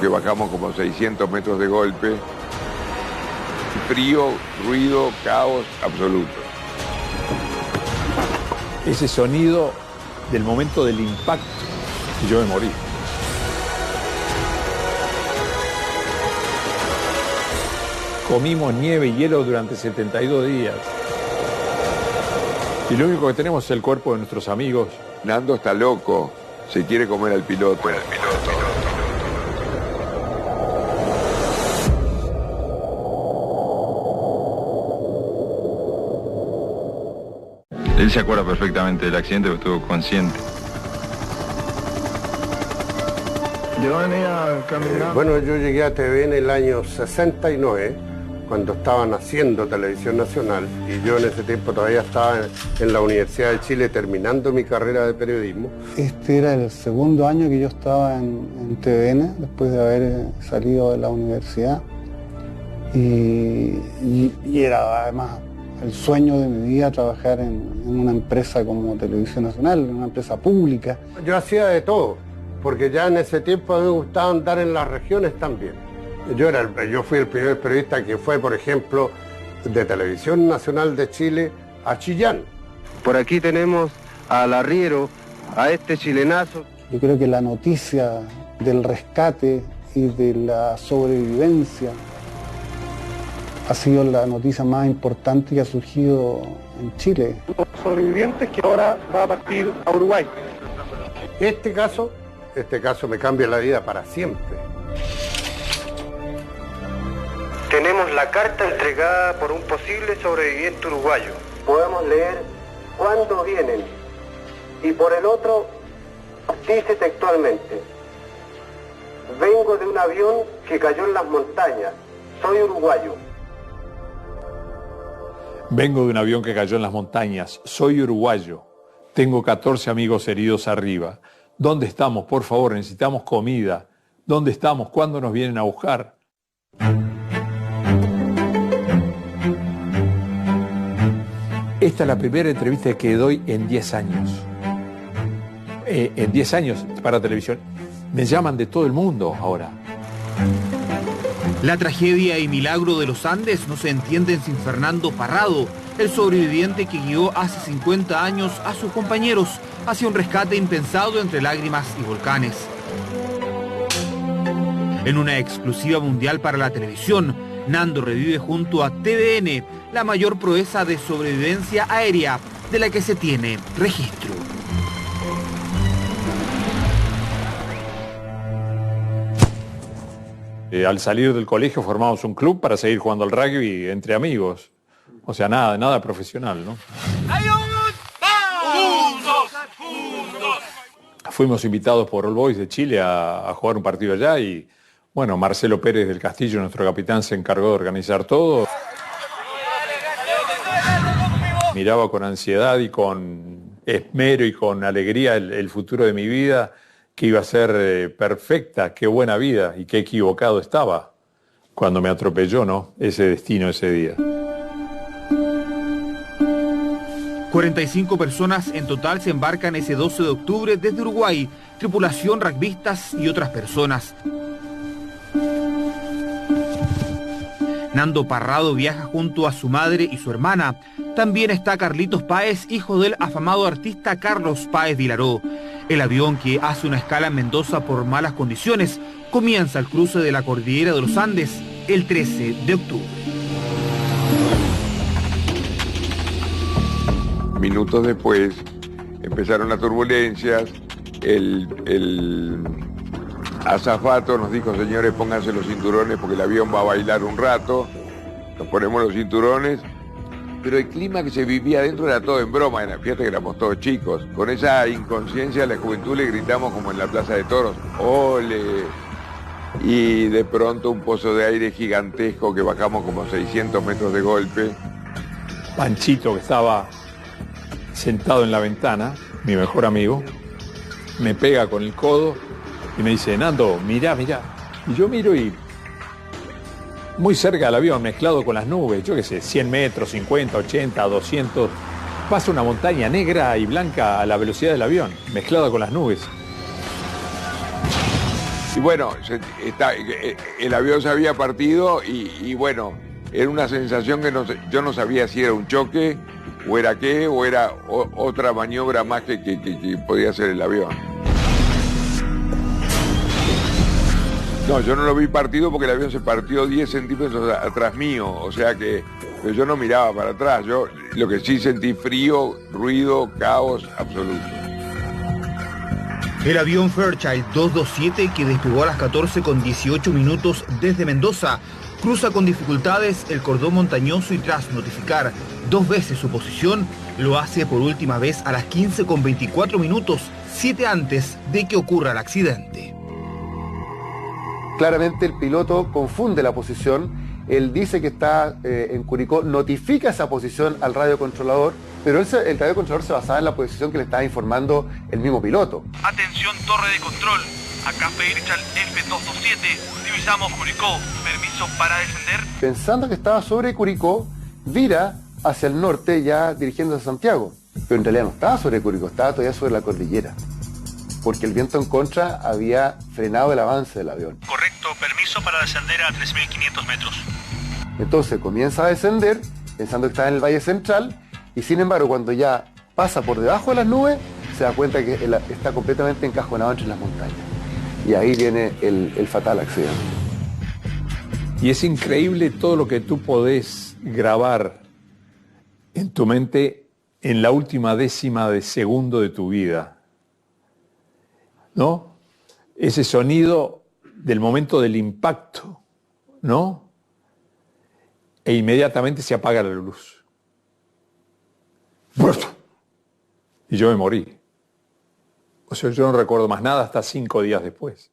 que bajamos como 600 metros de golpe. Frío, ruido, caos absoluto. Ese sonido del momento del impacto, y yo me morí. Comimos nieve y hielo durante 72 días. Y lo único que tenemos es el cuerpo de nuestros amigos. Nando está loco, se quiere comer al piloto. Él se acuerda perfectamente del accidente porque estuvo consciente. Yo venía caminando. Bueno, yo llegué a TVN en el año 69, cuando estaban haciendo Televisión Nacional, y yo en ese tiempo todavía estaba en la Universidad de Chile terminando mi carrera de periodismo. Este era el segundo año que yo estaba en TVN, después de haber salido de la universidad. Y era además el sueño de mi vida trabajar en una empresa como Televisión Nacional, en una empresa pública. Yo hacía de todo, porque ya en ese tiempo a mí me gustaba andar en las regiones también. Yo fui el primer periodista que fue, por ejemplo, de Televisión Nacional de Chile a Chillán. Por aquí tenemos al arriero, a este chilenazo. Yo creo que la noticia del rescate y de la sobrevivencia ha sido la noticia más importante que ha surgido en Chile. Los sobrevivientes que ahora va a partir a Uruguay. Este caso me cambia la vida para siempre. Tenemos la carta entregada por un posible sobreviviente uruguayo. Podemos leer cuándo vienen. Y por el otro, dice textualmente: vengo de un avión que cayó en las montañas. Soy uruguayo. Vengo de un avión que cayó en las montañas. Soy uruguayo. Tengo 14 amigos heridos arriba. ¿Dónde estamos? Por favor, necesitamos comida. ¿Dónde estamos? ¿Cuándo nos vienen a buscar? Esta es la primera entrevista que doy en 10 años. En 10 años para televisión. Me llaman de todo el mundo ahora. La tragedia y milagro de los Andes no se entienden sin Fernando Parrado, el sobreviviente que guió hace 50 años a sus compañeros hacia un rescate impensado entre lágrimas y volcanes. En una exclusiva mundial para la televisión, Nando revive junto a TVN la mayor proeza de sobrevivencia aérea de la que se tiene registro. Al salir del colegio formamos un club para seguir jugando al rugby entre amigos. O sea, nada profesional, ¿no? Fuimos invitados por All Boys de Chile a jugar un partido allá y, bueno, Marcelo Pérez del Castillo, nuestro capitán, se encargó de organizar todo. Miraba con ansiedad y con esmero y con alegría el futuro de mi vida, que iba a ser perfecta, qué buena vida y qué equivocado estaba cuando me atropelló, ¿no? Ese destino ese día. 45 personas en total se embarcan ese 12 de octubre desde Uruguay, tripulación, rugbyistas y otras personas. Nando Parrado viaja junto a su madre y su hermana. También está Carlitos Páez, hijo del afamado artista Carlos Páez Vilaró. El avión, que hace una escala en Mendoza por malas condiciones, comienza el cruce de la cordillera de los Andes el 13 de octubre. Minutos después empezaron las turbulencias, el azafato nos dijo: señores, pónganse los cinturones porque el avión va a bailar un rato. Nos ponemos los cinturones, pero el clima que se vivía adentro era todo en broma, fíjate que éramos todos chicos. Con esa inconsciencia de la juventud le gritamos como en la Plaza de Toros: ¡ole! Y de pronto un pozo de aire gigantesco que bajamos como 600 metros de golpe. Panchito, que estaba sentado en la ventana, mi mejor amigo, me pega con el codo y me dice: Nando, mirá. Y yo miro y muy cerca del avión, mezclado con las nubes, yo qué sé, 100 metros, 50, 80, 200, pasa una montaña negra y blanca a la velocidad del avión, mezclada con las nubes. Y bueno, el avión se había partido y bueno, era una sensación que yo no sabía si era un choque o era qué, o era otra maniobra más que podía hacer el avión. No, yo no lo vi partido porque el avión se partió 10 centímetros atrás mío, o sea que pero yo no miraba para atrás, yo lo que sí sentí frío, ruido, caos absoluto. El avión Fairchild 227, que despegó a las 14:18 desde Mendoza, cruza con dificultades el cordón montañoso y tras notificar 2 veces su posición, lo hace por última vez a las 15:24, 7 antes de que ocurra el accidente. Claramente el piloto confunde la posición, él dice que está en Curicó, notifica esa posición al radiocontrolador, pero el radiocontrolador se basaba en la posición que le estaba informando el mismo piloto. Atención, torre de control, acá Fairchild F227, divisamos Curicó, permiso para descender. Pensando que estaba sobre Curicó, vira hacia el norte ya dirigiéndose a Santiago, pero en realidad no estaba sobre Curicó, estaba todavía sobre la cordillera, porque el viento en contra había frenado el avance del avión. Correcto, permiso para descender a 3.500 metros. Entonces comienza a descender, pensando que está en el Valle Central, y sin embargo cuando ya pasa por debajo de las nubes, se da cuenta que está completamente encajonado entre las montañas. Y ahí viene el fatal accidente. Y es increíble todo lo que tú podés grabar en tu mente en la última décima de segundo de tu vida, ¿no? Ese sonido del momento del impacto, ¿no? E inmediatamente se apaga la luz. Y yo me morí. O sea, yo no recuerdo más nada hasta 5 días después.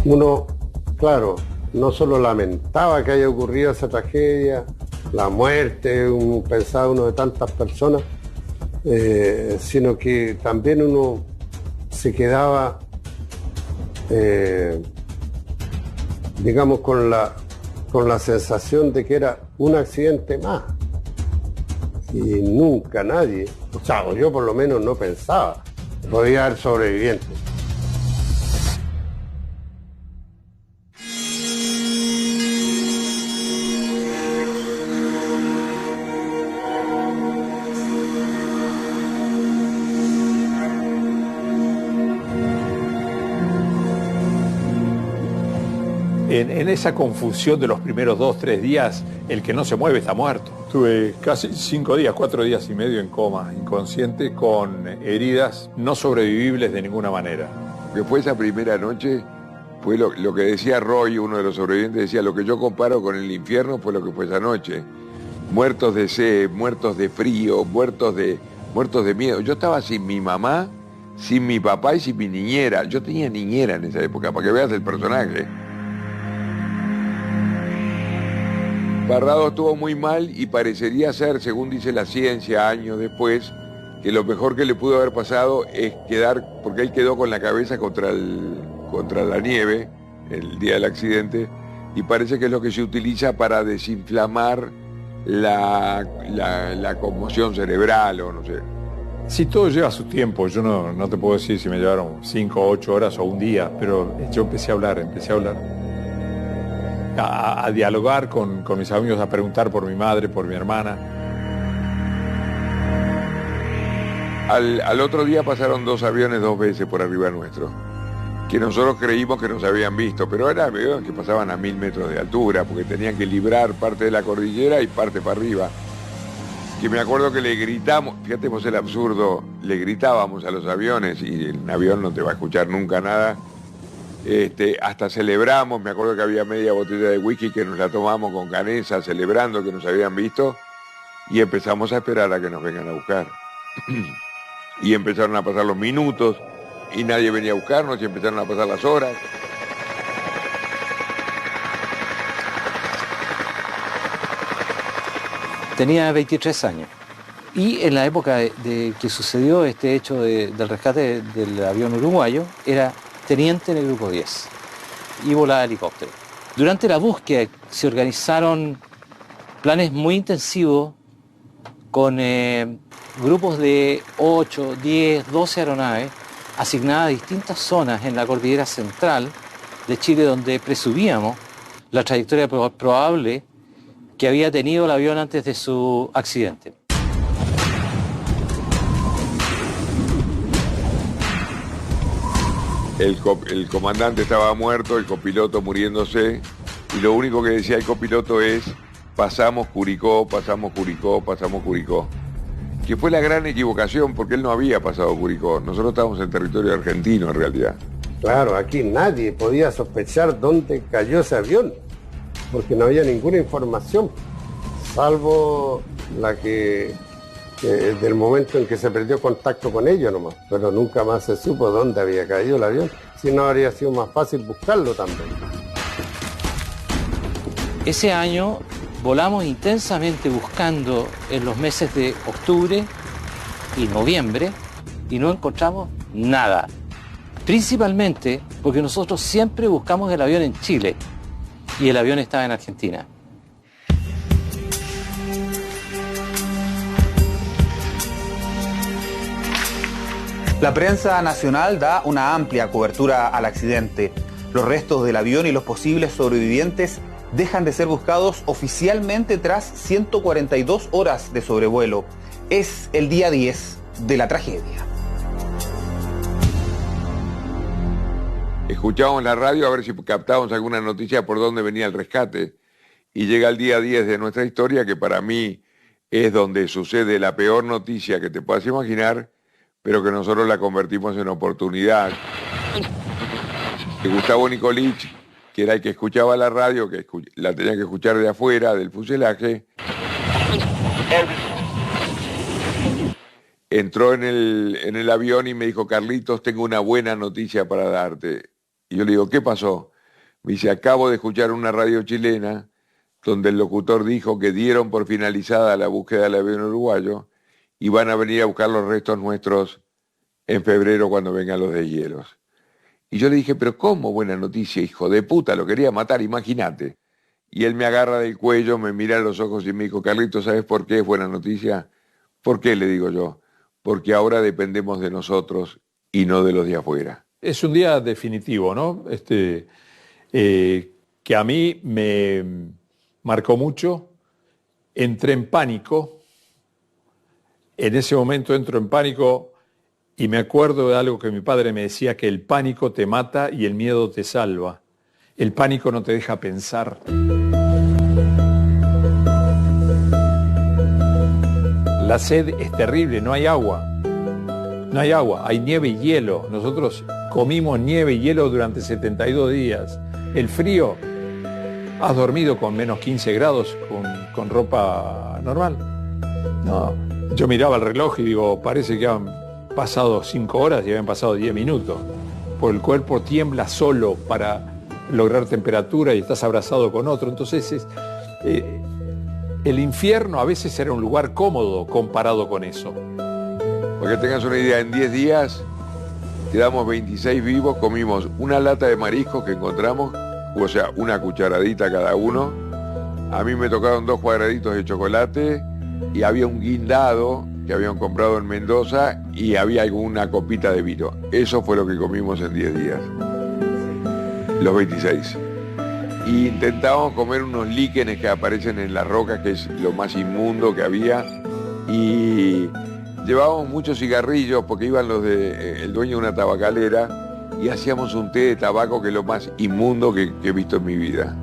Uno, claro, no solo lamentaba que haya ocurrido esa tragedia, la muerte, pensaba uno de tantas personas, sino que también uno se quedaba, digamos, con la sensación de que era un accidente más. Y nunca nadie, o sea, yo por lo menos no pensaba, podía haber sobrevivientes. En esa confusión de los primeros 2-3 días, el que no se mueve está muerto. Tuve casi 5 días, 4 días y medio en coma, inconsciente, con heridas no sobrevivibles de ninguna manera. Que fue esa primera noche, fue lo que decía Roy, uno de los sobrevivientes, decía, lo que yo comparo con el infierno fue lo que fue esa noche. Muertos de sed, muertos de frío, muertos de miedo. Yo estaba sin mi mamá, sin mi papá y sin mi niñera. Yo tenía niñera en esa época, para que veas el personaje. Barrado estuvo muy mal y parecería ser, según dice la ciencia años después, que lo mejor que le pudo haber pasado es quedar, porque él quedó con la cabeza contra la nieve el día del accidente, y parece que es lo que se utiliza para desinflamar la conmoción cerebral o no sé. Sí, todo lleva su tiempo. Yo no te puedo decir si me llevaron 5 o 8 horas o un día, pero yo empecé a hablar. A dialogar con mis amigos, a preguntar por mi madre, por mi hermana. Al otro día pasaron 2 aviones 2 veces por arriba nuestro, que nosotros creímos que nos habían visto, pero eran aviones que pasaban a 1000 metros de altura, porque tenían que librar parte de la cordillera y parte para arriba. Que me acuerdo que le gritamos, fíjate vos el absurdo, le gritábamos a los aviones, y el avión no te va a escuchar nunca nada. Hasta celebramos, me acuerdo que había media botella de whisky que nos la tomamos con Canesa, celebrando que nos habían visto, y empezamos a esperar a que nos vengan a buscar. Y empezaron a pasar los minutos, y nadie venía a buscarnos, y empezaron a pasar las horas. Tenía 23 años. Y en la época de que sucedió este hecho del rescate del avión uruguayo, era teniente en el grupo 10 y volaba helicóptero. Durante la búsqueda se organizaron planes muy intensivos con grupos de 8, 10, 12 aeronaves asignadas a distintas zonas en la cordillera central de Chile, donde presumíamos la trayectoria probable que había tenido el avión antes de su accidente. El comandante estaba muerto, el copiloto muriéndose, y lo único que decía el copiloto es: pasamos Curicó, pasamos Curicó, pasamos Curicó. Que fue la gran equivocación, porque él no había pasado Curicó. Nosotros estábamos en territorio argentino, en realidad. Claro, aquí nadie podía sospechar dónde cayó ese avión, porque no había ninguna información, salvo la que del momento en que se perdió contacto con ellos nomás, pero nunca más se supo dónde había caído el avión, si no habría sido más fácil buscarlo también. Ese año volamos intensamente buscando en los meses de octubre y noviembre y no encontramos nada. Principalmente porque nosotros siempre buscamos el avión en Chile y el avión estaba en Argentina. La prensa nacional da una amplia cobertura al accidente. Los restos del avión y los posibles sobrevivientes dejan de ser buscados oficialmente tras 142 horas de sobrevuelo. Es el día 10 de la tragedia. Escuchábamos la radio a ver si captábamos alguna noticia por dónde venía el rescate. Y llega el día 10 de nuestra historia, que para mí es donde sucede la peor noticia que te puedas imaginar, pero que nosotros la convertimos en oportunidad. Gustavo Nicolich, que era el que escuchaba la radio, que la tenía que escuchar de afuera, del fuselaje, entró en el avión y me dijo: Carlitos, tengo una buena noticia para darte. Y yo le digo: ¿qué pasó? Me dice: acabo de escuchar una radio chilena donde el locutor dijo que dieron por finalizada la búsqueda del avión uruguayo y van a venir a buscar los restos nuestros en febrero cuando vengan los deshielos. Y yo le dije: pero ¿cómo buena noticia, hijo de puta? Lo quería matar, imagínate. Y él me agarra del cuello, me mira a los ojos y me dijo: Carlitos, ¿sabes por qué es buena noticia? ¿Por qué? Le digo yo. Porque ahora dependemos de nosotros y no de los de afuera. Es un día definitivo, ¿no? Que a mí me marcó mucho. Entré en pánico. En ese momento entro en pánico y me acuerdo de algo que mi padre me decía, que el pánico te mata y el miedo te salva. El pánico no te deja pensar. La sed es terrible, no hay agua. No hay agua, hay nieve y hielo. Nosotros comimos nieve y hielo durante 72 días. El frío, has dormido con menos 15 grados con ropa normal. No, yo miraba el reloj y digo, parece que han pasado 5 horas y habían pasado 10 minutos. Porque el cuerpo tiembla solo para lograr temperatura y estás abrazado con otro. Entonces el infierno a veces era un lugar cómodo comparado con eso. Para que tengas una idea, en 10 días quedamos 26 vivos, comimos una lata de mariscos que encontramos, o sea, una cucharadita cada uno. A mí me tocaron 2 cuadraditos de chocolate y había un guindado que habían comprado en Mendoza y había alguna copita de vino. Eso fue lo que comimos en 10 días, los 26. Y intentábamos comer unos líquenes que aparecen en las rocas, que es lo más inmundo que había, y llevábamos muchos cigarrillos porque iban los de el dueño de una tabacalera y hacíamos un té de tabaco que es lo más inmundo que he visto en mi vida.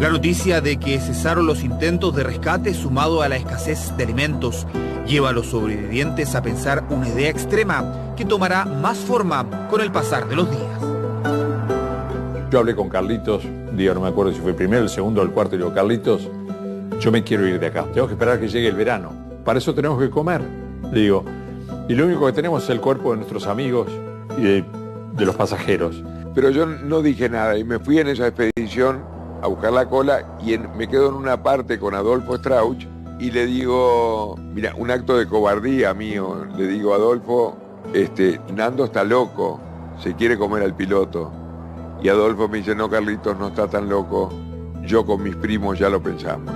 La noticia de que cesaron los intentos de rescate, sumado a la escasez de alimentos, lleva a los sobrevivientes a pensar una idea extrema que tomará más forma con el pasar de los días. Yo hablé con Carlitos, digo, no me acuerdo si fue el primero, el segundo o el cuarto, y digo: Carlitos, yo me quiero ir de acá, tengo que esperar que llegue el verano, para eso tenemos que comer. Le digo, y lo único que tenemos es el cuerpo de nuestros amigos y de los pasajeros. Pero yo no dije nada y me fui en esa expedición a buscar la cola y me quedo en una parte con Adolfo Strauch, y le digo, mira, un acto de cobardía mío, le digo a Adolfo, Nando está loco, se quiere comer al piloto. Y Adolfo me dice, no, Carlitos, no está tan loco, yo con mis primos ya lo pensamos.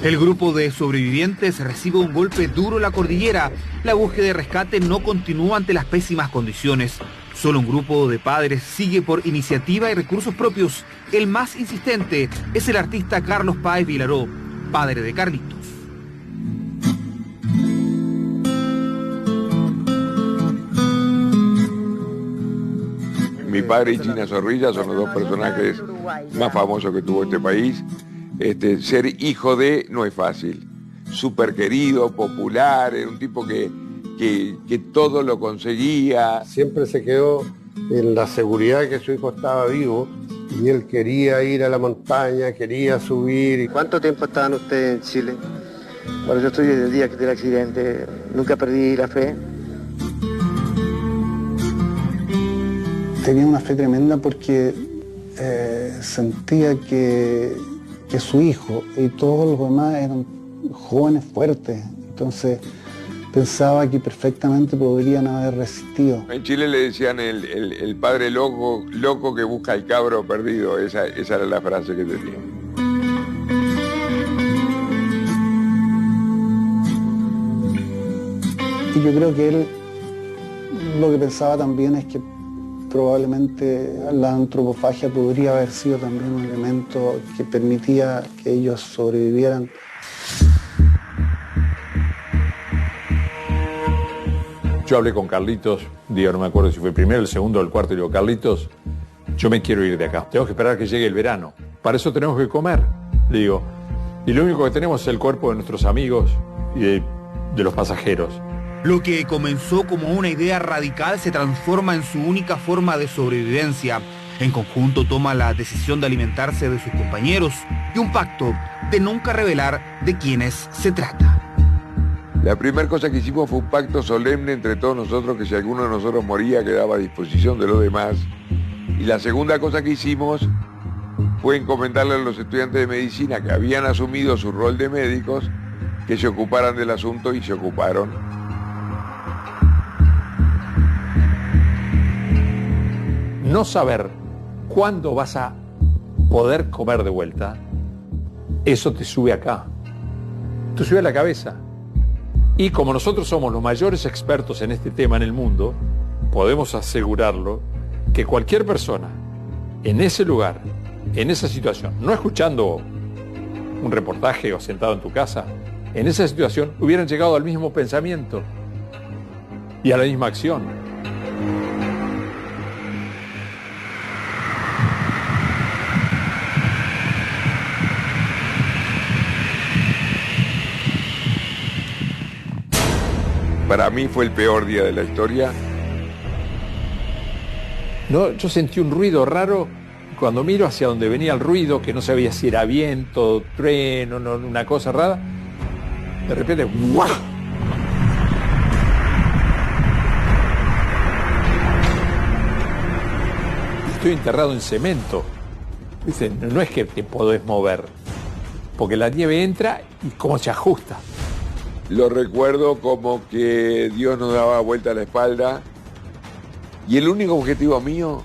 El grupo de sobrevivientes recibe un golpe duro en la cordillera. La búsqueda de rescate no continúa ante las pésimas condiciones. Solo un grupo de padres sigue por iniciativa y recursos propios. El más insistente es el artista Carlos Páez Vilaró, padre de Carlitos. Mi padre y China Zorrilla son los dos personajes más famosos que tuvo este país. Ser hijo de no es fácil. Súper querido, popular, era un tipo que todo lo conseguía. Siempre se quedó en la seguridad de que su hijo estaba vivo y él quería ir a la montaña, quería subir. ¿Cuánto tiempo estaban ustedes en Chile? Bueno, yo estoy desde el día del accidente, nunca perdí la fe. Tenía una fe tremenda porque sentía que su hijo y todos los demás eran jóvenes fuertes, entonces pensaba que perfectamente podrían haber resistido. En Chile le decían el padre loco que busca el cabro perdido, esa era la frase que tenía. Y yo creo que él lo que pensaba también es que probablemente la antropofagia podría haber sido también un elemento que permitía que ellos sobrevivieran. Yo hablé con Carlitos, digo, no me acuerdo si fue el primero, el segundo o el cuarto, y digo, Carlitos, yo me quiero ir de acá. Tenemos que esperar que llegue el verano. Para eso tenemos que comer, le digo. Y lo único que tenemos es el cuerpo de nuestros amigos y de los pasajeros. Lo que comenzó como una idea radical se transforma en su única forma de sobrevivencia. En conjunto toma la decisión de alimentarse de sus compañeros y un pacto de nunca revelar de quiénes se trata. La primera cosa que hicimos fue un pacto solemne entre todos nosotros, que si alguno de nosotros moría quedaba a disposición de los demás. Y la segunda cosa que hicimos fue encomendarle a los estudiantes de medicina que habían asumido su rol de médicos que se ocuparan del asunto, y se ocuparon. No saber cuándo vas a poder comer de vuelta, eso te sube acá, te sube a la cabeza. Y como nosotros somos los mayores expertos en este tema en el mundo, podemos asegurarlo que cualquier persona en ese lugar, en esa situación, no escuchando un reportaje o sentado en tu casa, en esa situación hubieran llegado al mismo pensamiento y a la misma acción. Para mí fue el peor día de la historia. No, yo sentí un ruido raro cuando miro hacia donde venía el ruido, que no sabía si era viento, trueno, una cosa rara. De repente, ¡guau! Estoy enterrado en cemento. ¿Viste? No es que te podés mover, porque la nieve entra y cómo se ajusta. Lo recuerdo como que Dios nos daba vuelta a la espalda y el único objetivo mío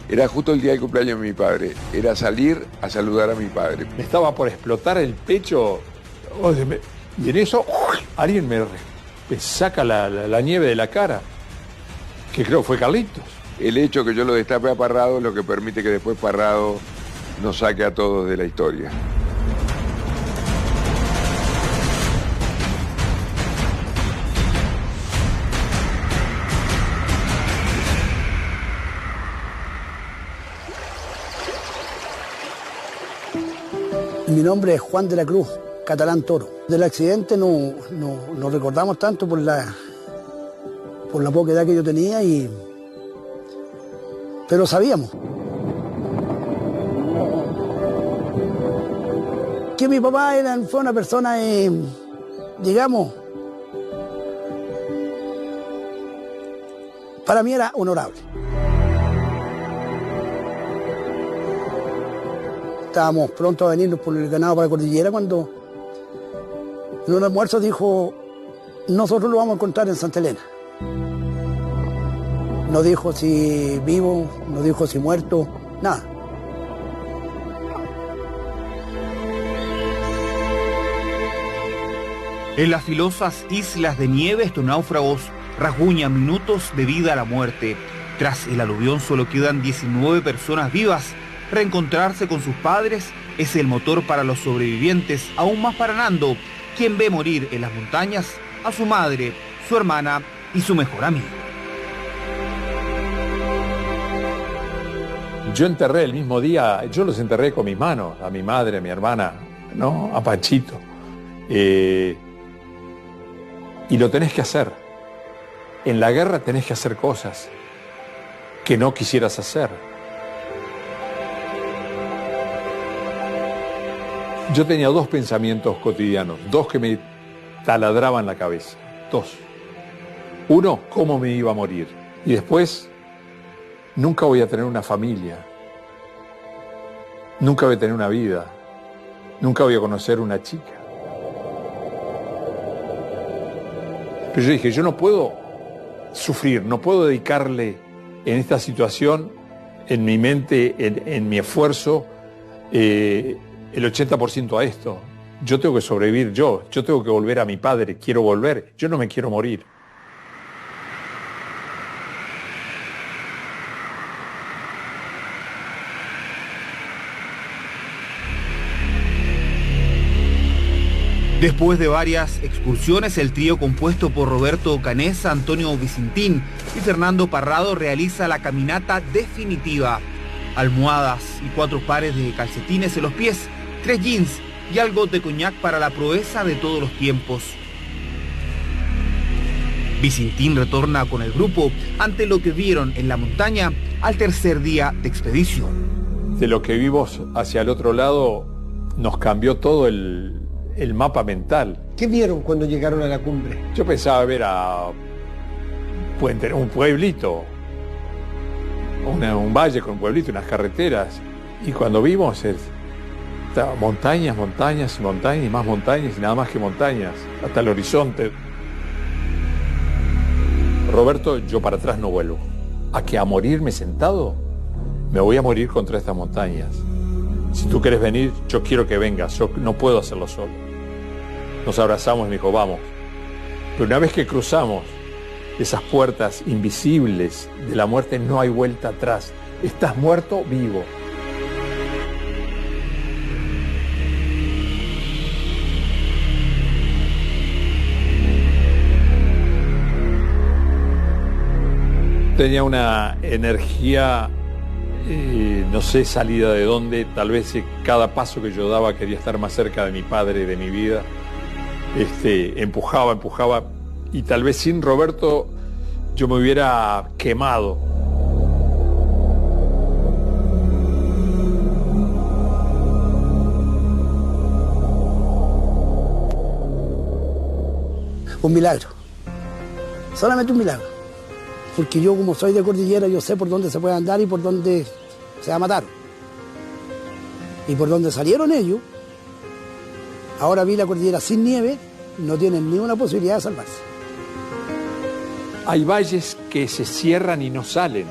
era justo el día del cumpleaños de mi padre, era salir a saludar a mi padre. Me estaba por explotar el pecho y en eso alguien me saca la nieve de la cara, que creo fue Carlitos. El hecho que yo lo destape a Parrado es lo que permite que después Parrado nos saque a todos de la historia. Mi nombre es Juan de la Cruz, Catalán Toro. Del accidente no recordamos tanto por la poca edad que yo tenía, pero sabíamos. Que mi papá fue una persona, digamos, Para mí era honorable. Estábamos pronto a venirnos por el ganado para la cordillera cuando en un almuerzo dijo, nosotros lo vamos a encontrar en Santa Elena. No dijo si vivo, no dijo si muerto, nada. En las filosas islas de nieve, estos náufragos rasguñan minutos de vida a la muerte. Tras el aluvión solo quedan 19 personas vivas. Reencontrarse con sus padres es el motor para los sobrevivientes, aún más para Nando, quien ve morir en las montañas a su madre, su hermana y su mejor amigo. Yo enterré el mismo día, yo los enterré con mis manos, a mi madre, a mi hermana, ¿no? A Panchito. Y lo tenés que hacer. En la guerra tenés que hacer cosas que no quisieras hacer. Yo tenía dos pensamientos cotidianos, dos que me taladraban la cabeza, dos. Uno, cómo me iba a morir. Y después, nunca voy a tener una familia. Nunca voy a tener una vida. Nunca voy a conocer una chica. Pero yo dije, yo no puedo sufrir, no puedo dedicarle en esta situación, en mi mente, en mi esfuerzo, el 80% a esto. Yo tengo que sobrevivir yo tengo que volver a mi padre, quiero volver, yo no me quiero morir. Después de varias excursiones, el trío compuesto por Roberto Canesa, Antonio Vicentín y Fernando Parrado realiza la caminata definitiva. Almohadas y 4 pares de calcetines en los pies, 3 jeans y algo de coñac para la proeza de todos los tiempos. Vicentín retorna con el grupo ante lo que vieron en la montaña al tercer día de expedición. De lo que vimos hacia el otro lado nos cambió todo el mapa mental. ¿Qué vieron cuando llegaron a la cumbre? Yo pensaba ver un pueblito, un valle con un pueblito, unas carreteras, y cuando vimos montañas, montañas y montañas y más montañas y nada más que montañas, hasta el horizonte. Roberto, yo para atrás no vuelvo. A morirme sentado, me voy a morir contra estas montañas. Si tú quieres venir, yo quiero que vengas, yo no puedo hacerlo solo. Nos abrazamos y me dijo, vamos. Pero una vez que cruzamos esas puertas invisibles de la muerte, no hay vuelta atrás. Estás muerto, vivo. Tenía una energía, no sé salida de dónde, tal vez cada paso que yo daba quería estar más cerca de mi padre y de mi vida. Empujaba, y tal vez sin Roberto yo me hubiera quemado. Un milagro, solamente un milagro. Porque yo, como soy de cordillera, yo sé por dónde se puede andar y por dónde se va a matar. Y por dónde salieron ellos, ahora vi la cordillera sin nieve, no tienen ni una posibilidad de salvarse. Hay valles que se cierran y no salen.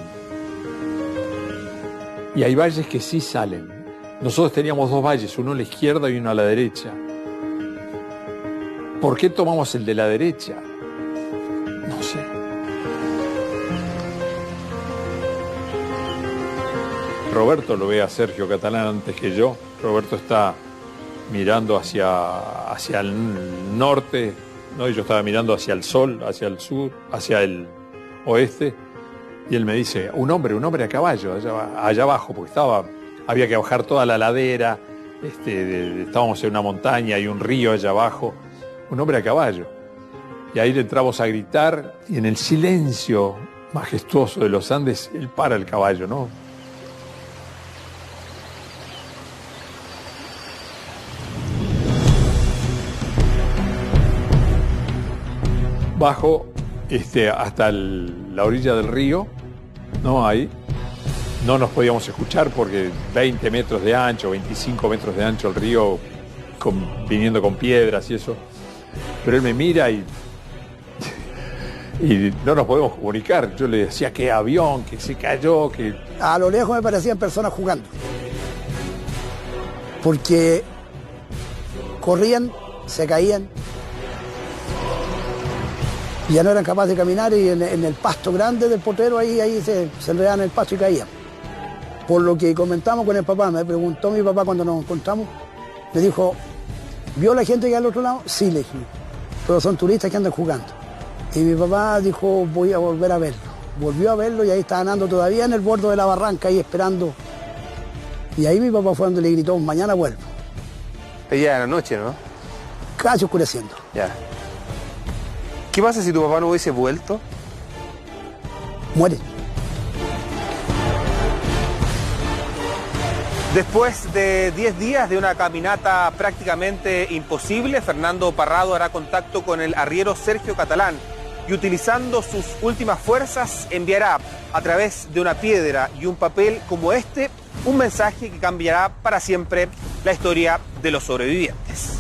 Y hay valles que sí salen. Nosotros teníamos 2 valles, uno a la izquierda y uno a la derecha. ¿Por qué tomamos el de la derecha? No sé. Roberto lo ve a Sergio Catalán antes que yo. Roberto está mirando hacia el norte, ¿no? Y yo estaba mirando hacia el sol, hacia el sur, hacia el oeste. Y él me dice, un hombre a caballo, allá abajo, porque había que bajar toda la ladera, estábamos en una montaña y un río allá abajo. Un hombre a caballo. Y ahí le entramos a gritar, y en el silencio majestuoso de los Andes, él para el caballo, ¿no? Bajo hasta la orilla del río, ¿no? Ahí. No nos podíamos escuchar porque 20 metros de ancho, 25 metros de ancho el río, viniendo con piedras y eso. Pero él me mira y no nos podemos comunicar. Yo le decía que avión, que se cayó, que... A lo lejos me parecían personas jugando. Porque corrían, se caían, y ya no eran capaces de caminar y en el pasto grande del potrero ahí se enredaban en el pasto y caían. Por lo que comentamos con el papá, me preguntó mi papá cuando nos encontramos, me dijo, ¿vio la gente que hay al otro lado? Sí, le dije, pero son turistas que andan jugando. Y mi papá dijo, voy a volver a verlo. Volvió a verlo y ahí estaban andando todavía en el borde de la barranca, ahí esperando. Y ahí mi papá fue donde le gritó, mañana vuelvo. Ya era noche, ¿no? Casi oscureciendo. Ya. ¿Qué pasa si tu papá no hubiese vuelto? Muere. Después de 10 días de una caminata prácticamente imposible, Fernando Parrado hará contacto con el arriero Sergio Catalán y utilizando sus últimas fuerzas enviará a través de una piedra y un papel como este un mensaje que cambiará para siempre la historia de los sobrevivientes.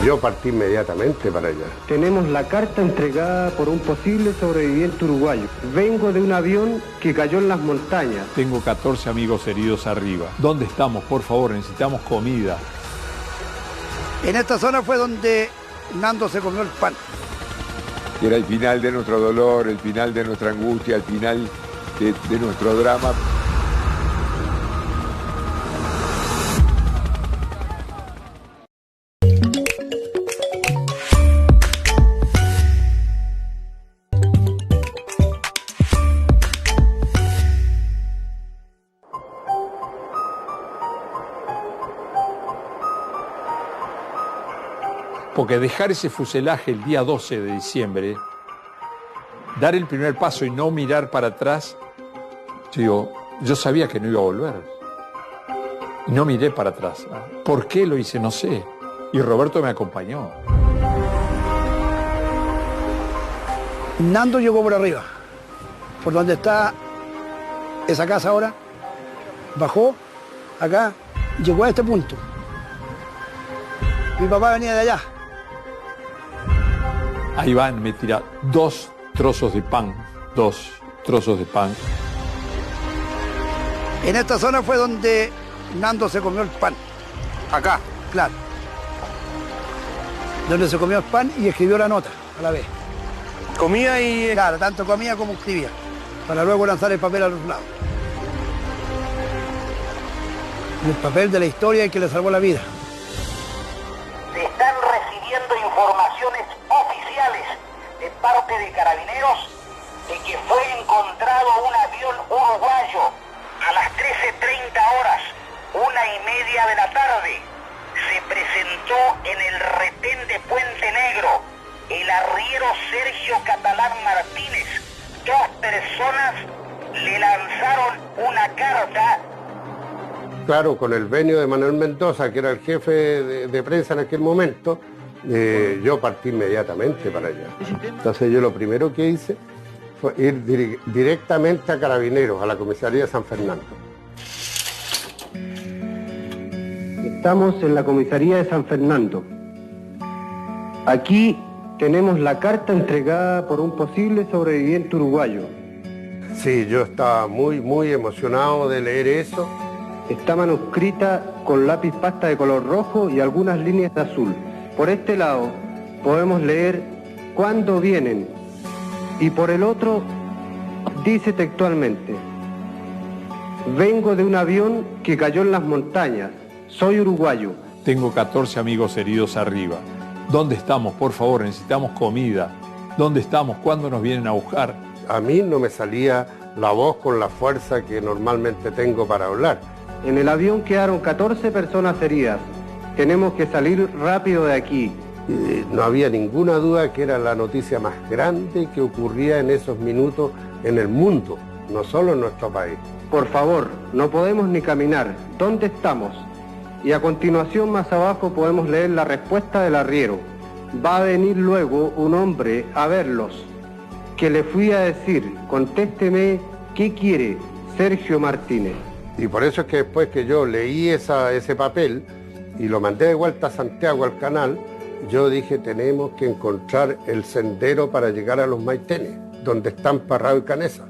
Yo partí inmediatamente para allá. Tenemos la carta entregada por un posible sobreviviente uruguayo. Vengo de un avión que cayó en las montañas. Tengo 14 amigos heridos arriba. ¿Dónde estamos? Por favor, necesitamos comida. En esta zona fue donde Nando se comió el pan. Era el final de nuestro dolor, el final de nuestra angustia, el final de nuestro drama. Porque dejar ese fuselaje el día 12 de diciembre, dar el primer paso y no mirar para atrás, yo sabía que no iba a volver. No miré para atrás. ¿Por qué lo hice? No sé. Y Roberto me acompañó. Nando llegó por arriba, por donde está esa casa ahora, bajó acá, llegó a este punto. Mi papá venía de allá. Ahí van, me tira 2 trozos de pan, 2 trozos de pan. En esta zona fue donde Nando se comió el pan. ¿Acá? Claro. Donde se comió el pan y escribió la nota a la vez. ¿Comía y...? Claro, tanto comía como escribía, para luego lanzar el papel a los lados. El papel de la historia que le salvó la vida. Se están recibiendo informaciones oficiales de parte de Carabineros de que fue encontrado un avión uruguayo a las 13:30 horas, 1:30 de la tarde. Se presentó en el retén de Puente Negro el arriero Sergio Catalán Martínez. 2 personas le lanzaron una carta. Claro, con el venio de Manuel Mendoza, que era el jefe de prensa en aquel momento, yo partí inmediatamente para allá. Entonces yo lo primero que hice fue ir directamente a Carabineros, a la comisaría de San Fernando. Estamos en la comisaría de San Fernando. Aquí tenemos la carta entregada por un posible sobreviviente uruguayo. Sí, yo estaba muy emocionado de leer eso. Está manuscrita con lápiz pasta de color rojo y algunas líneas de azul. Por este lado podemos leer cuándo vienen y por el otro dice textualmente: vengo de un avión que cayó en las montañas, soy uruguayo. Tengo 14 amigos heridos arriba. ¿Dónde estamos? Por favor, necesitamos comida. ¿Dónde estamos? ¿Cuándo nos vienen a buscar? A mí no me salía la voz con la fuerza que normalmente tengo para hablar. En el avión quedaron 14 personas heridas. Tenemos que salir rápido de aquí. No había ninguna duda que era la noticia más grande que ocurría en esos minutos en el mundo, no solo en nuestro país. Por favor, no podemos ni caminar. ¿Dónde estamos? Y a continuación, más abajo, podemos leer la respuesta del arriero. Va a venir luego un hombre a verlos. Que le fui a decir, contésteme, ¿qué quiere? Sergio Martínez. Y por eso es que después que yo leí ese papel y lo mandé de vuelta a Santiago al canal, yo dije, tenemos que encontrar el sendero para llegar a los Maitenes, donde están Parrado y Canesa.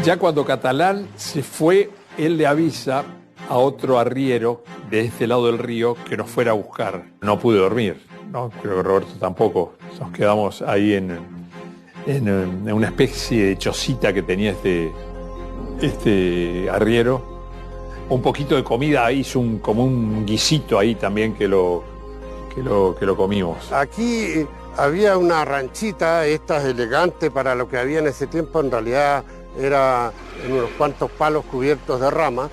Ya cuando Catalán se fue, él le avisa a otro arriero de este lado del río que nos fuera a buscar. No pude dormir, ¿no? Creo que Roberto tampoco. Nos quedamos ahí en una especie de chocita que tenía este arriero. Un poquito de comida, hizo como un guisito ahí también que lo comimos. Aquí había una ranchita, estas elegantes para lo que había en ese tiempo, en realidad era en unos cuantos palos cubiertos de rama,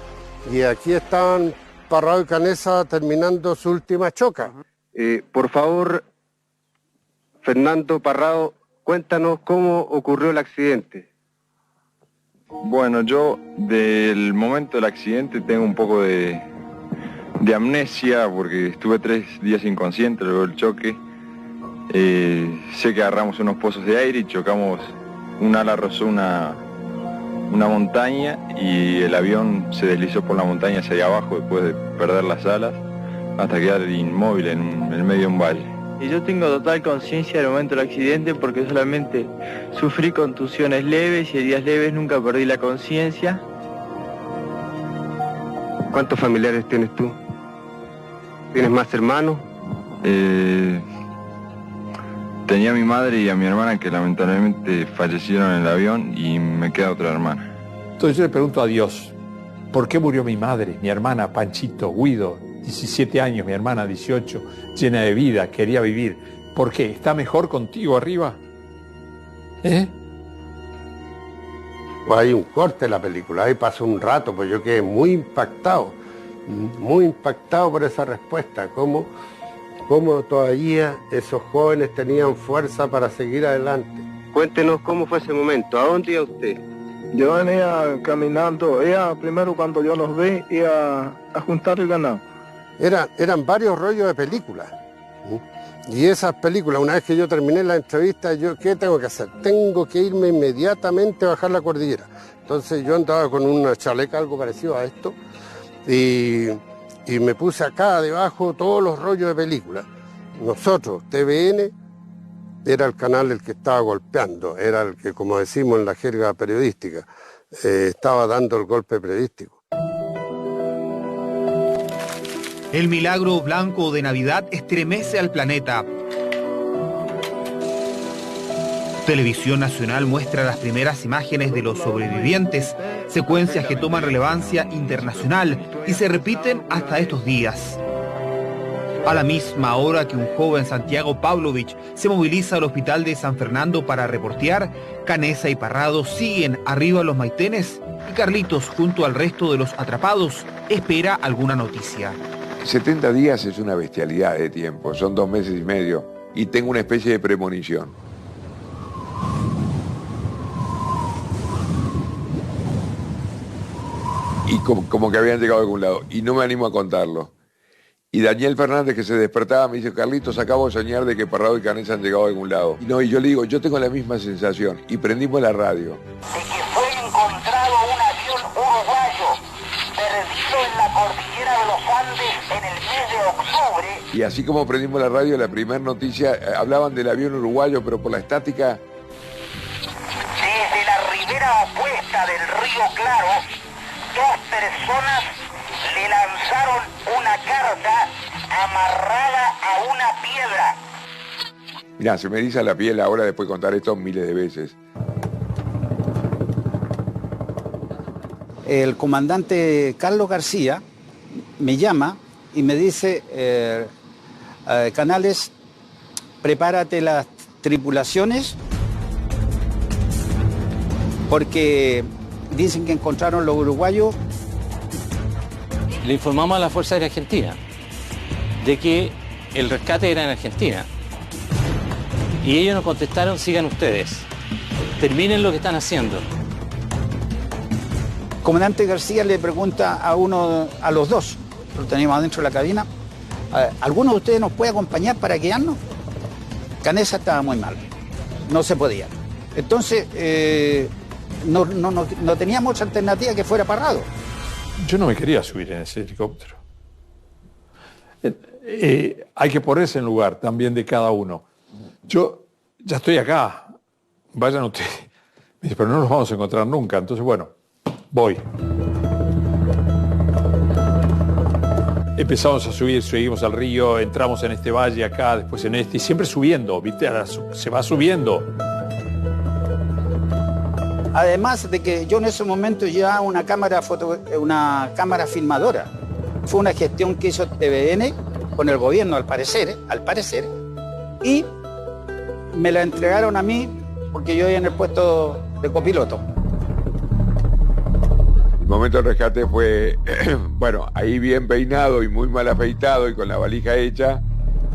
y aquí estaban Parrado y Canesa terminando su última choca. Por favor, Fernando Parrado, cuéntanos cómo ocurrió el accidente. Bueno, yo del momento del accidente tengo un poco de amnesia porque estuve 3 días inconsciente luego del choque. Sé que agarramos unos pozos de aire y chocamos, un ala rozó una montaña y el avión se deslizó por la montaña hacia allá abajo después de perder las alas hasta quedar inmóvil en el medio de un valle. Y yo tengo total conciencia del momento del accidente porque solamente sufrí contusiones leves y heridas leves, nunca perdí la conciencia. ¿Cuántos familiares tienes tú? ¿Tienes más hermanos? Tenía a mi madre y a mi hermana que lamentablemente fallecieron en el avión y me queda otra hermana. Entonces yo le pregunto a Dios, ¿por qué murió mi madre, mi hermana Panchito, Guido, 17 años, mi hermana 18, llena de vida, quería vivir? ¿Por qué? ¿Está mejor contigo arriba? Pues hay un corte en la película, ahí pasó un rato, pues yo quedé muy impactado por esa respuesta, cómo todavía esos jóvenes tenían fuerza para seguir adelante. Cuéntenos cómo fue ese momento, ¿a dónde iba usted? Yo venía caminando, primero cuando yo los vi, iba a juntar el ganado. Eran varios rollos de películas. Y esas películas, una vez que yo terminé la entrevista, ¿qué tengo que hacer? Tengo que irme inmediatamente a bajar la cordillera. Entonces yo andaba con una chaleca, algo parecido a esto, y me puse acá debajo todos los rollos de películas. Nosotros, TVN, era el canal el que estaba golpeando, era el que, como decimos en la jerga periodística, estaba dando el golpe periodístico. El milagro blanco de Navidad estremece al planeta. Televisión Nacional muestra las primeras imágenes de los sobrevivientes, secuencias que toman relevancia internacional y se repiten hasta estos días. A la misma hora que un joven Santiago Pavlovich se moviliza al hospital de San Fernando para reportear, Canesa y Parrado siguen arriba a los Maitenes y Carlitos, junto al resto de los atrapados, espera alguna noticia. 70 días es una bestialidad de tiempo, son 2 meses y medio, y tengo una especie de premonición. Y como que habían llegado a algún lado, y no me animo a contarlo. Y Daniel Fernández, que se despertaba, me dice, Carlitos, acabo de soñar de que Parrado y Canesa han llegado a algún lado. Y yo le digo, yo tengo la misma sensación, y prendimos la radio. De que fue encontrado un avión uruguayo perdido en la cordillera de los Andes en el mes de octubre. Y así como prendimos la radio, la primera noticia, hablaban del avión uruguayo, pero por la estática. Desde la ribera opuesta del río Claro, 2 personas le lanzaron una carta amarrada a una piedra. Mirá, se me eriza la piel ahora después de contar esto miles de veces. El comandante Carlos García me llama y me dice, Canales, prepárate las tripulaciones, porque dicen que encontraron los uruguayos. Le informamos a la Fuerza Aérea Argentina de que el rescate era en Argentina. Y ellos nos contestaron, sigan ustedes, terminen lo que están haciendo. Comandante García le pregunta a los dos, lo teníamos adentro de la cabina, ¿alguno de ustedes nos puede acompañar para guiarnos? Canesa estaba muy mal, no se podía. Entonces, no teníamos otra alternativa que fuera Parrado. Yo no me quería subir en ese helicóptero. Hay que ponerse en lugar también de cada uno. Yo ya estoy acá, vayan ustedes. Me dice, pero no nos vamos a encontrar nunca. Entonces, bueno, voy. Empezamos a subir, seguimos al río, entramos en este valle acá, después en este, y siempre subiendo, ¿viste? Se va subiendo. Además de que yo en ese momento llevaba una cámara filmadora. Fue una gestión que hizo TVN con el gobierno, al parecer, y me la entregaron a mí porque yo iba en el puesto de copiloto. El momento del rescate fue, bueno, ahí bien peinado y muy mal afeitado y con la valija hecha,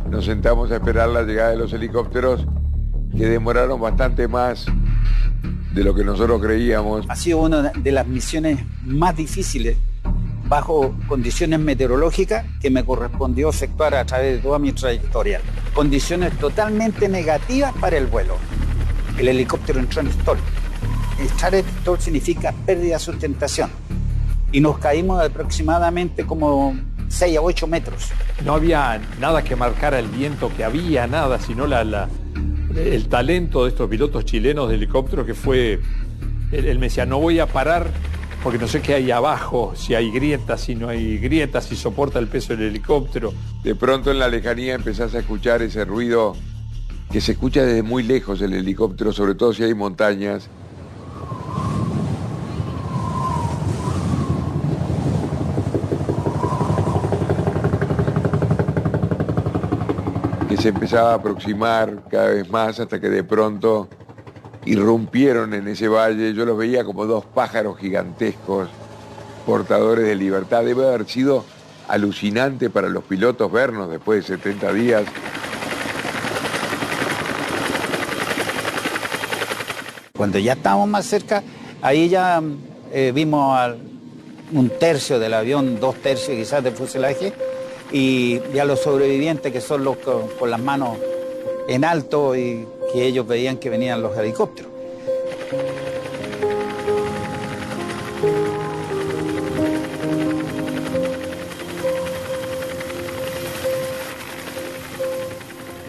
nos sentamos a esperar la llegada de los helicópteros, que demoraron bastante más de lo que nosotros creíamos. Ha sido una de las misiones más difíciles bajo condiciones meteorológicas que me correspondió efectuar a través de toda mi trayectoria. Condiciones totalmente negativas para el vuelo. El helicóptero entró en stall. Entrar en stall significa pérdida de sustentación. Y nos caímos de aproximadamente como 6 a 8 metros. No había nada que marcara el viento que había, nada, sino el talento de estos pilotos chilenos de helicóptero, que fue, él me decía, no voy a parar porque no sé qué hay abajo, si hay grietas, si no hay grietas, si soporta el peso del helicóptero. De pronto en la lejanía empezás a escuchar ese ruido que se escucha desde muy lejos el helicóptero, sobre todo si hay montañas. Que se empezaba a aproximar cada vez más hasta que de pronto irrumpieron en ese valle. Yo los veía como dos pájaros gigantescos, portadores de libertad. Debe haber sido alucinante para los pilotos vernos después de 70 días. Cuando ya estábamos más cerca, ahí ya vimos un tercio del avión, 2 tercios quizás del fuselaje, y ya los sobrevivientes, que son los con las manos en alto y que ellos veían que venían los helicópteros.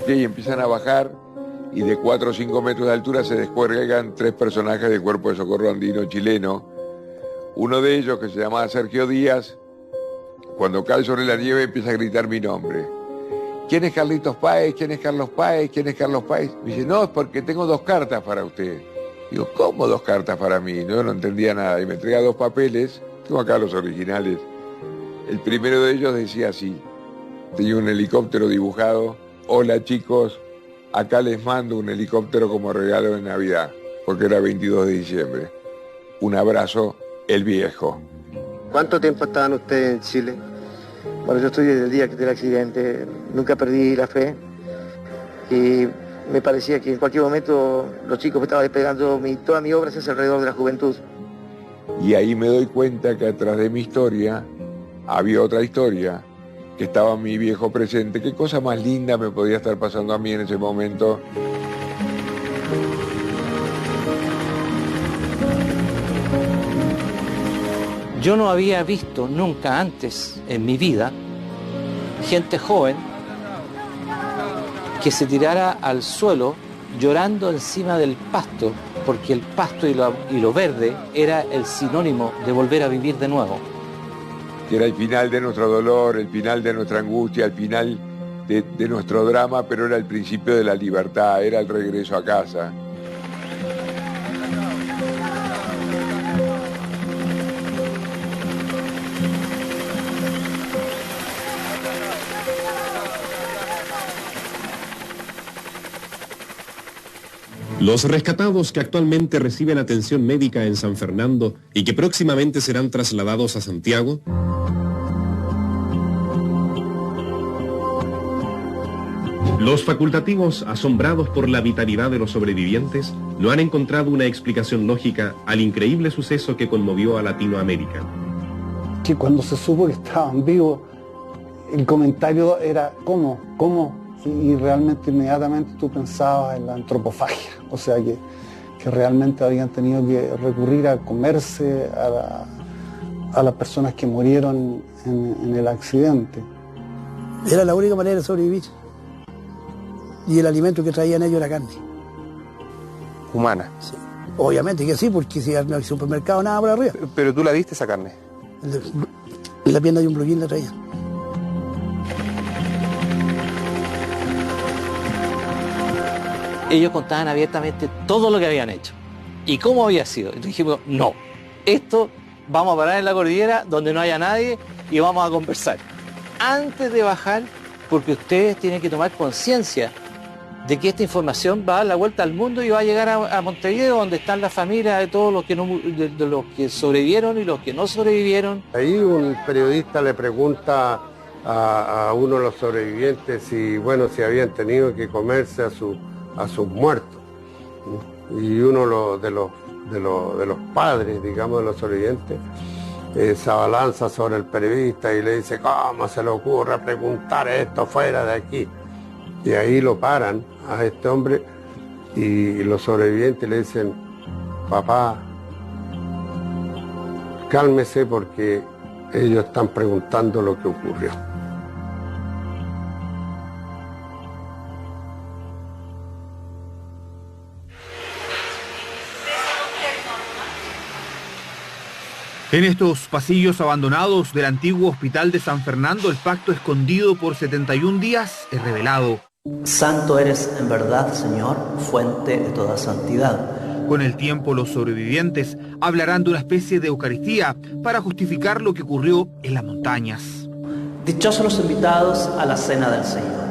Y empiezan a bajar y de 4 o 5 metros de altura se descuelgan 3 personajes del Cuerpo de Socorro Andino chileno. Uno de ellos, que se llamaba Sergio Díaz, cuando cae sobre la nieve empieza a gritar mi nombre. ¿Quién es Carlitos Páez? ¿Quién es Carlos Páez? ¿Quién es Carlos Páez? Me dice, no, es porque tengo 2 cartas para usted. Digo, ¿cómo 2 cartas para mí? No entendía nada. Y me entrega 2 papeles, tengo acá los originales. El primero de ellos decía así, tenía un helicóptero dibujado. Hola chicos, acá les mando un helicóptero como regalo de Navidad, porque era 22 de diciembre. Un abrazo, el viejo. ¿Cuánto tiempo estaban ustedes en Chile? Bueno, yo estoy desde el día del accidente, nunca perdí la fe y me parecía que en cualquier momento los chicos me estaban despegando, toda mi obra se hace alrededor de la juventud. Y ahí me doy cuenta que atrás de mi historia había otra historia, que estaba mi viejo presente. Qué cosa más linda me podía estar pasando a mí en ese momento. Yo no había visto nunca antes en mi vida gente joven que se tirara al suelo llorando encima del pasto, porque el pasto y lo verde era el sinónimo de volver a vivir de nuevo. Que era el final de nuestro dolor, el final de nuestra angustia, el final de nuestro drama, pero era el principio de la libertad, era el regreso a casa. Los rescatados que actualmente reciben atención médica en San Fernando y que próximamente serán trasladados a Santiago, los facultativos, asombrados por la vitalidad de los sobrevivientes, no han encontrado una explicación lógica al increíble suceso que conmovió a Latinoamérica. Que cuando se supo que estaban vivos, el comentario era ¿cómo? Y realmente inmediatamente tú pensabas en la antropofagia, o sea que realmente habían tenido que recurrir a comerse a las personas que murieron en el accidente. Era la única manera de sobrevivir. Y el alimento que traían ellos era carne. ¿Humana? Sí. Obviamente que sí, porque si al supermercado nada por arriba. Pero tú la viste esa carne. En la pierna de un blue jean la traían. Ellos contaban abiertamente todo lo que habían hecho y cómo había sido. Y dijimos, no, esto vamos a parar en la cordillera donde no haya nadie y vamos a conversar. Antes de bajar, porque ustedes tienen que tomar conciencia de que esta información va a dar la vuelta al mundo y va a llegar a Montevideo, donde están las familias de todos los que, de los que sobrevivieron y los que no sobrevivieron. Ahí un periodista le pregunta a uno de los sobrevivientes si habían tenido que comerse a sus muertos. Y uno de los padres, digamos, de los sobrevivientes, se abalanza sobre el periodista y le dice, ¿cómo se le ocurre preguntar esto fuera de aquí? Y ahí lo paran a este hombre y los sobrevivientes le dicen, papá, cálmese porque ellos están preguntando lo que ocurrió. En estos pasillos abandonados del antiguo hospital de San Fernando, el pacto escondido por 71 días es revelado. Santo eres en verdad, Señor, fuente de toda santidad. Con el tiempo, los sobrevivientes hablarán de una especie de Eucaristía para justificar lo que ocurrió en las montañas. Dichosos los invitados a la cena del Señor.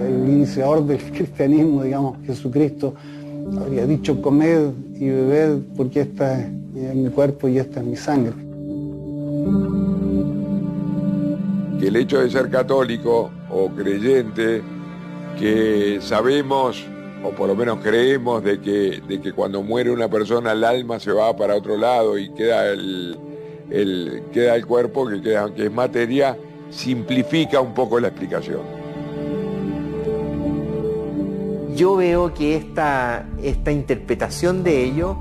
El iniciador del cristianismo, digamos, Jesucristo, habría dicho, comed y bebed porque esta es mi cuerpo y esta es mi sangre. Que el hecho de ser católico o creyente, que sabemos, o por lo menos creemos, de que cuando muere una persona el alma se va para otro lado y queda el cuerpo, que es materia, simplifica un poco la explicación. Yo veo que esta interpretación de ello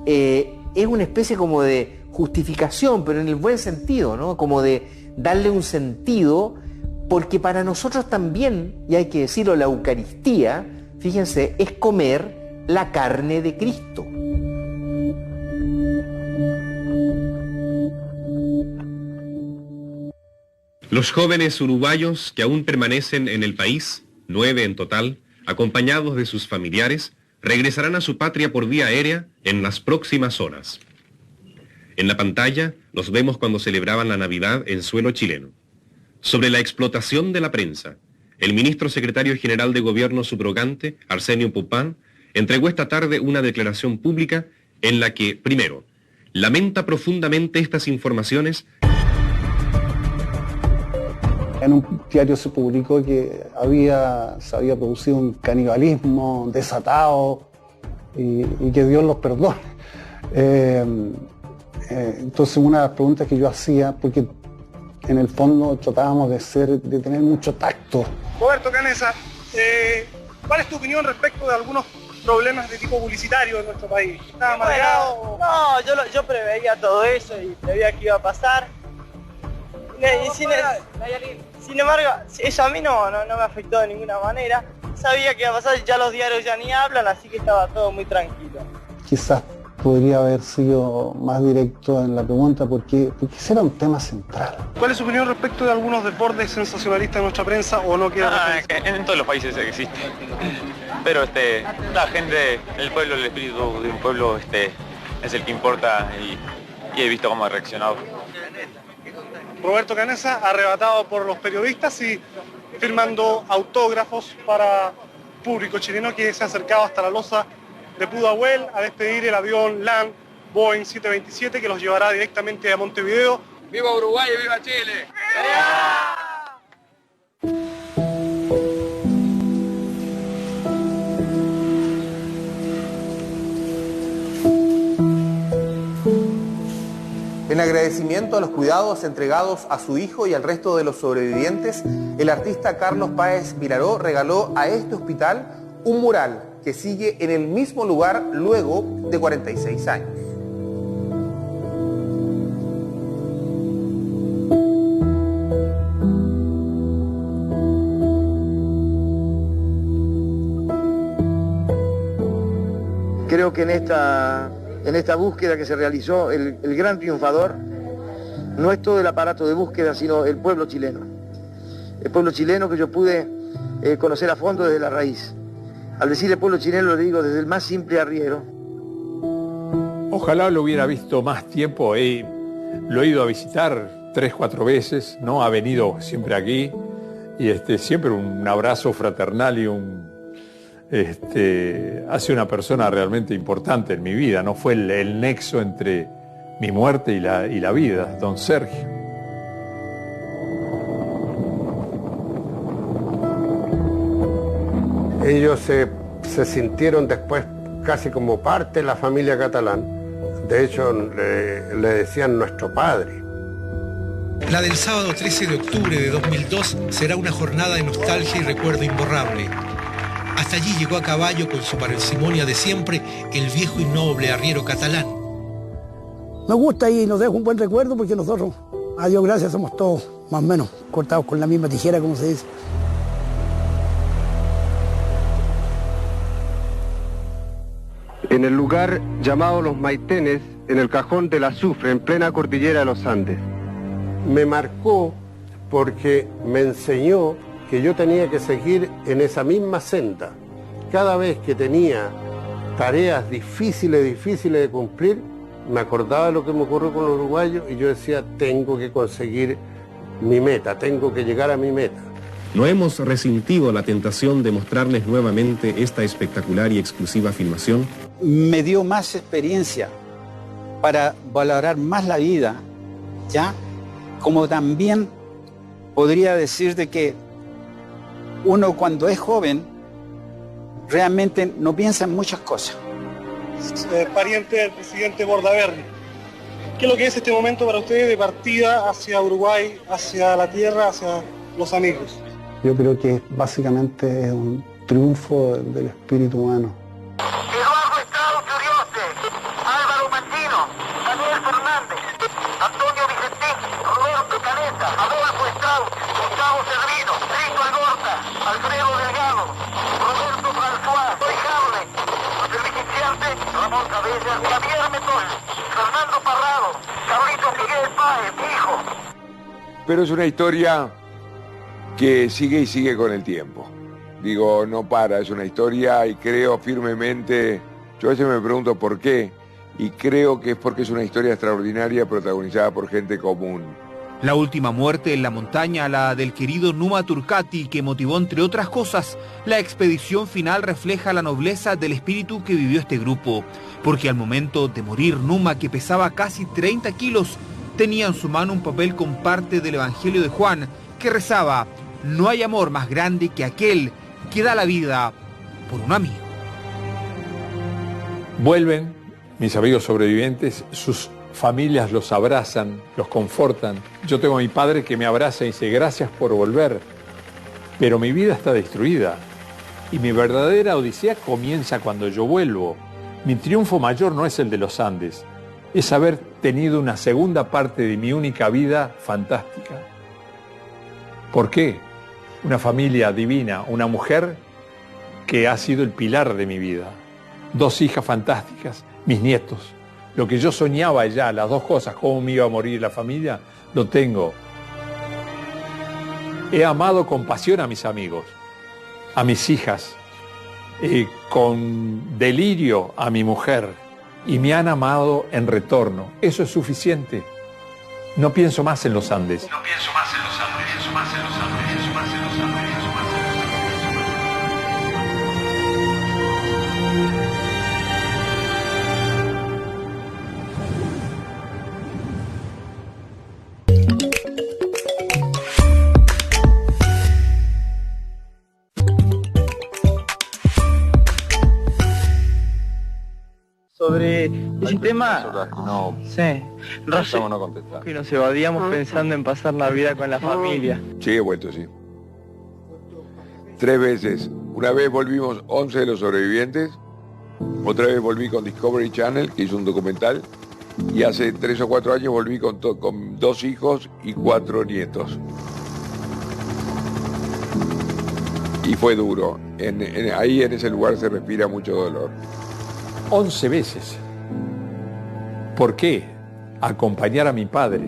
es una especie como de justificación, pero en el buen sentido, ¿no? Como de darle un sentido, porque para nosotros también, y hay que decirlo, la Eucaristía, fíjense, es comer la carne de Cristo. Los jóvenes uruguayos que aún permanecen en el país, 9 en total, acompañados de sus familiares, regresarán a su patria por vía aérea en las próximas horas. En la pantalla los vemos cuando celebraban la Navidad en suelo chileno. Sobre la explotación de la prensa, el ministro secretario general de Gobierno subrogante, Arsenio Pupán, entregó esta tarde una declaración pública en la que, primero, lamenta profundamente estas informaciones. En un diario se publicó que se había producido un canibalismo desatado y que Dios los perdone. Entonces una de las preguntas que yo hacía, porque en el fondo tratábamos de tener mucho tacto. Roberto Canessa, ¿cuál es tu opinión respecto de algunos problemas de tipo publicitario en nuestro país? ¿Estás amargado? No, yo preveía todo eso y preveía que iba a pasar. Sin embargo, eso a mí no me afectó de ninguna manera. Sabía que iba a pasar, ya los diarios ya ni hablan, así que estaba todo muy tranquilo. Quizás podría haber sido más directo en la pregunta porque ese era un tema central. ¿Cuál es su opinión respecto de algunos desbordes sensacionalistas de nuestra prensa o no queda? En todos los países existe. Pero la gente, el pueblo, el espíritu de un pueblo es el que importa y he visto cómo ha reaccionado. Roberto Canessa, arrebatado por los periodistas y firmando autógrafos para público chileno que se ha acercado hasta la losa de Pudahuel a despedir el avión LAN Boeing 727 que los llevará directamente a Montevideo. ¡Viva Uruguay y viva Chile! En agradecimiento a los cuidados entregados a su hijo y al resto de los sobrevivientes, el artista Carlos Páez Vilaró regaló a este hospital un mural que sigue en el mismo lugar luego de 46 años. Creo que en esta búsqueda que se realizó, el gran triunfador no es todo el aparato de búsqueda, sino el pueblo chileno. El pueblo chileno que yo pude conocer a fondo desde la raíz. Al decir el pueblo chileno lo digo desde el más simple arriero. Ojalá lo hubiera visto más tiempo. Lo he ido a visitar 3, 4 veces, ¿no? Ha venido siempre aquí y siempre un abrazo fraternal y ha sido una persona realmente importante en mi vida, no fue el nexo entre mi muerte y la vida, don Sergio. Ellos se sintieron después casi como parte de la familia Catalán. De hecho, le decían nuestro padre. La del sábado 13 de octubre de 2002 será una jornada de nostalgia y recuerdo imborrable. Hasta allí llegó a caballo con su parsimonia de siempre el viejo y noble arriero catalán. Me gusta y nos deja un buen recuerdo porque nosotros, a Dios gracias, somos todos más o menos cortados con la misma tijera, como se dice. En el lugar llamado Los Maitenes, en el cajón del azufre, en plena cordillera de los Andes. Me marcó porque me enseñó que yo tenía que seguir en esa misma senda. Cada vez que tenía tareas difíciles de cumplir, me acordaba de lo que me ocurrió con los uruguayos y yo decía, tengo que conseguir mi meta, tengo que llegar a mi meta. No hemos resentido la tentación de mostrarles nuevamente esta espectacular y exclusiva filmación. Me dio más experiencia para valorar más la vida, ¿ya? Como también podría decir de que uno cuando es joven realmente no piensa en muchas cosas. Pariente del presidente Bordaberry. ¿Qué es lo que es este momento para ustedes de partida hacia Uruguay, hacia la tierra, hacia los amigos? Yo creo que básicamente es un triunfo del espíritu humano. Eduardo Estrado Churioste, Álvaro Mantino, Daniel Fernández, Antonio Vicentín, Roberto Caneta, Adolfo Estrado, Gustavo Servino, Rito Algorta, Alfredo Delgado, Roberto François, Rijable, el licenciante Ramón Cabeza, Javier Metol, Fernando Parrado, Carlito Miguel Páez, hijo. Pero es una historia que sigue y sigue con el tiempo. Digo, no para, es una historia y creo firmemente, yo a veces me pregunto por qué, y creo que es porque es una historia extraordinaria protagonizada por gente común. La última muerte en la montaña, la del querido Numa Turcati, que motivó entre otras cosas, la expedición final refleja la nobleza del espíritu que vivió este grupo, porque al momento de morir Numa, que pesaba casi 30 kilos, tenía en su mano un papel con parte del Evangelio de Juan, que rezaba: no hay amor más grande que aquel que da la vida por un amigo. Vuelven mis amigos sobrevivientes, sus familias los abrazan, los confortan. Yo tengo a mi padre que me abraza y dice, gracias por volver, pero mi vida está destruida. Y mi verdadera odisea comienza cuando yo vuelvo. Mi triunfo mayor no es el de los Andes, es haber tenido una segunda parte de mi única vida fantástica. ¿Por qué? Una familia divina, una mujer que ha sido el pilar de mi vida. 2 hijas fantásticas, mis nietos. Lo que yo soñaba ya, las 2 cosas, cómo me iba a morir la familia, lo tengo. He amado con pasión a mis amigos, a mis hijas, con delirio a mi mujer, y me han amado en retorno. Eso es suficiente. No pienso más en los Andes. No pienso más en los Andes, pienso más en los Andes, pienso más en los Andes, pienso más en los Andes. sobre ese tema. No, Sí. no contestar. Que nos evadíamos pensando en pasar Navidad con la familia. Sí, he vuelto, sí. 3 veces. Una vez volvimos 11 de los sobrevivientes, otra vez volví con Discovery Channel, que hizo un documental, y hace 3 o 4 años volví con 2 hijos y 4 nietos. Y fue duro. Ahí en ese lugar se respira mucho dolor. 11 veces. ¿Por qué? Acompañar a mi padre.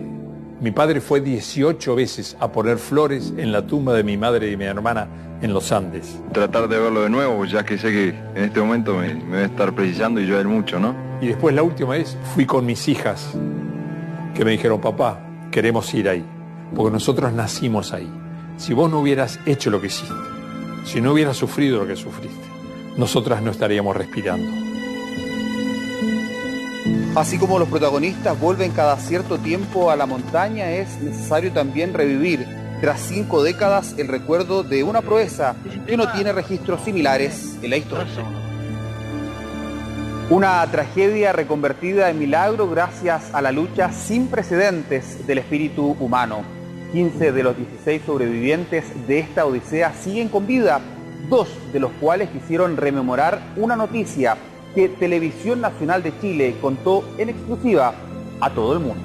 Mi padre fue 18 veces a poner flores en la tumba de mi madre y mi hermana en los Andes. Tratar de verlo de nuevo, ya que sé que en este momento me va a estar precisando y yo a él mucho, ¿no? Y después la última vez fui con mis hijas, que me dijeron, papá, queremos ir ahí, porque nosotros nacimos ahí. Si vos no hubieras hecho lo que hiciste, si no hubieras sufrido lo que sufriste, nosotras no estaríamos respirando. Así como los protagonistas vuelven cada cierto tiempo a la montaña, es necesario también revivir, tras 5 décadas, el recuerdo de una proeza que no tiene registros similares en la historia. Una tragedia reconvertida en milagro gracias a la lucha sin precedentes del espíritu humano. 15 de los 16 sobrevivientes de esta odisea siguen con vida, 2 de los cuales quisieron rememorar una noticia que Televisión Nacional de Chile contó en exclusiva a todo el mundo.